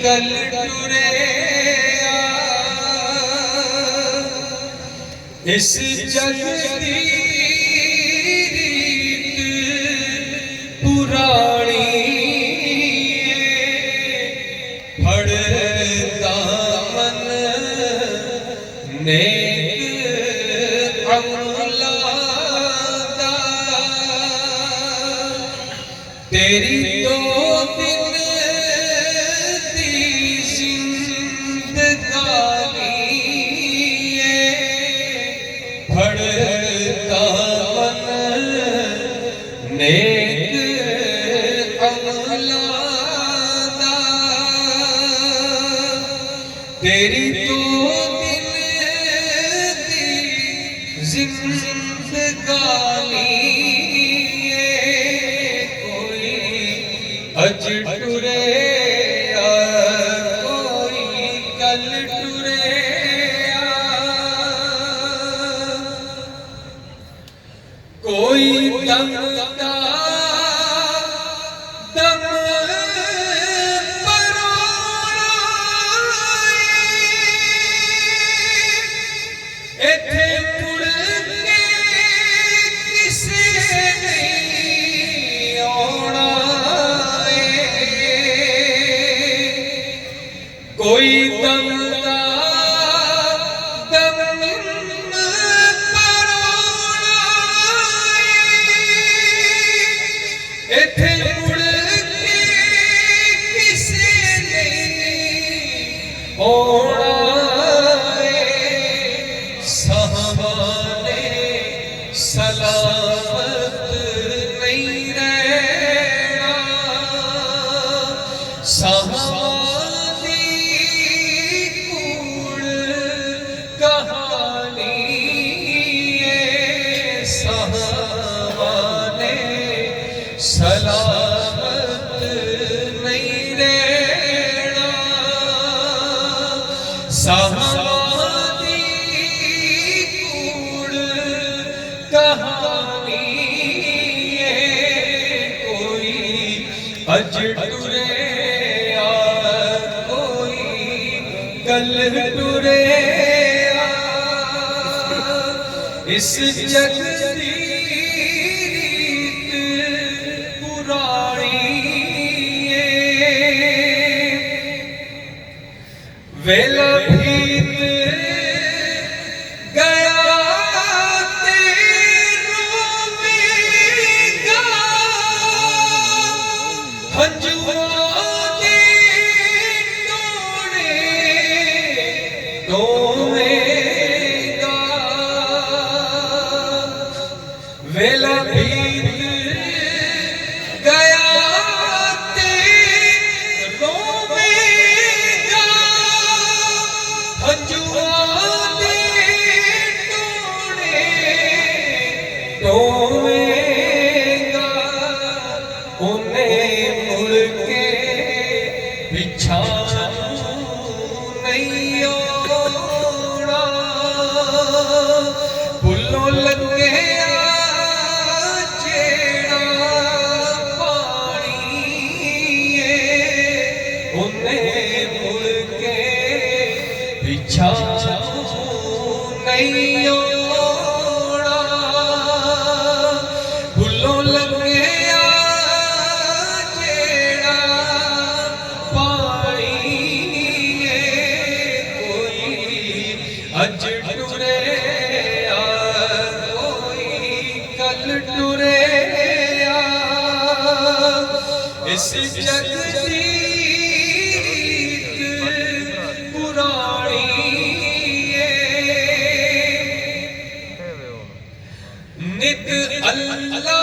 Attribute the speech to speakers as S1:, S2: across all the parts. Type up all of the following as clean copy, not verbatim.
S1: कल टुरे इस जग दी रीत पुरानी फड़ता मन नेक अमला दा तेरी दो दिन दी जिंदगानी फड़ता मन नेक अमला दा तेरी दो दिन दी जिंदगानी कोई अज टुरे कोई कल टुरे कोई दम दा दम परोना इत्थे मुड़ के किसे नहीं आउणा कोई दम दा इत्थे मुड़ के किसे नहीं आउणा साहबाने सलामत नहीं रहना साहबानी कूड़ कहानी साहबाने सलामत नहीं रहना साहबानी कूड़ कहानी कोई अज टुरे कोई कल टुरे इस जग दी वेला बीत गया तेरों मेगा हंजुओं दे टोने टोवेगा वेला बीत गया टोवेगा उन्हें मुड़ के पिछा नहीं आउणा भुल्लों लगे जेड़ा पानी उन्हें मुड़ के पिछा नहीं अज टुरे कोई कल टुरे इस जग दी पुरानी नित अल्लाह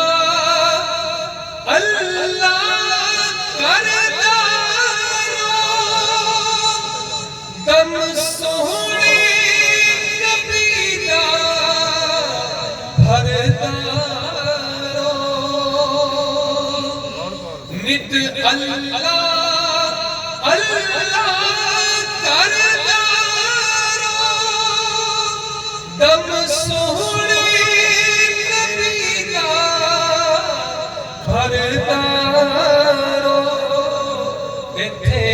S1: अल्लाह करदा दम सोहणे नित अल्लाह अल्लाह करदा दम सोहणे नबी दा भरदा इत्थे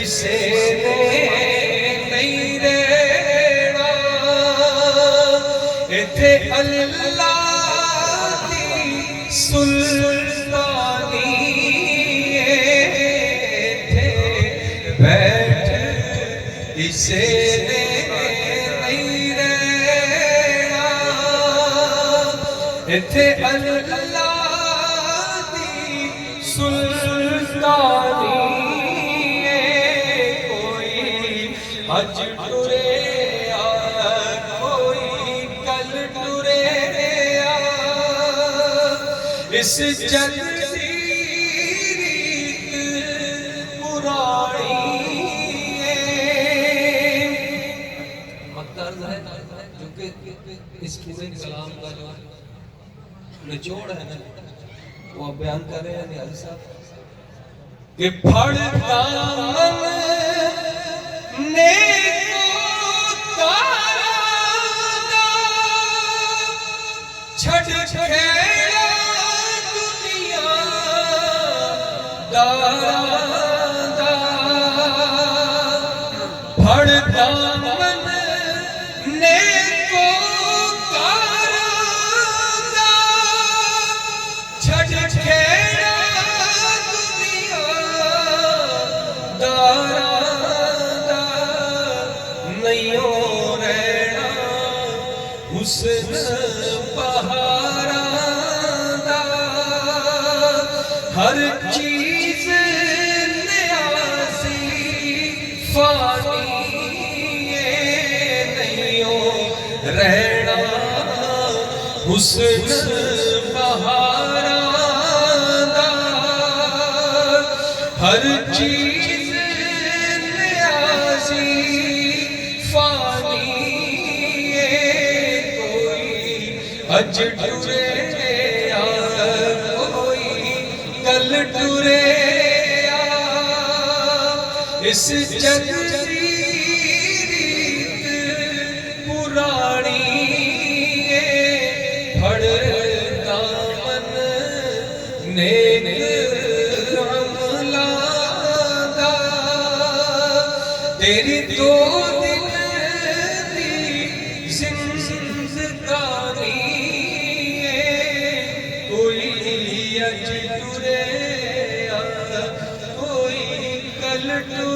S1: किसे ने नहीं रहना इथे अल्लाह दी सुल्तानी इथे बैठ किसे ने नहीं रहना इथे अल्लाह दी सुल्तानी अज टुरे कोई कल टुरे इस जग दी रीत पुरानी मकतर्ज है जो कि इस पूरे कलाम का जो निचोड़ है ना वो आप बयान कर रहे हैं नियाज़ी साहब कि फड़ दामन ने छड़ खेड़ा दुनिया दारा फड़ दामन ने को कारा छड़ खेड़ा दुनिया दारा नहीं रहना हुस्न बहारा दा हर चीज न्याज़ी फानी नहीं रहना हुस्न बहारा दा हर चीज न्याज़ी फानी कोई अज टुरे कोई कल टुरे इस जग दी रीत पुरानी फड़ दामन नेक अमला दा तेरी दो दिन दी जिंदगानी कोई अज टुरे कोई कल टुरे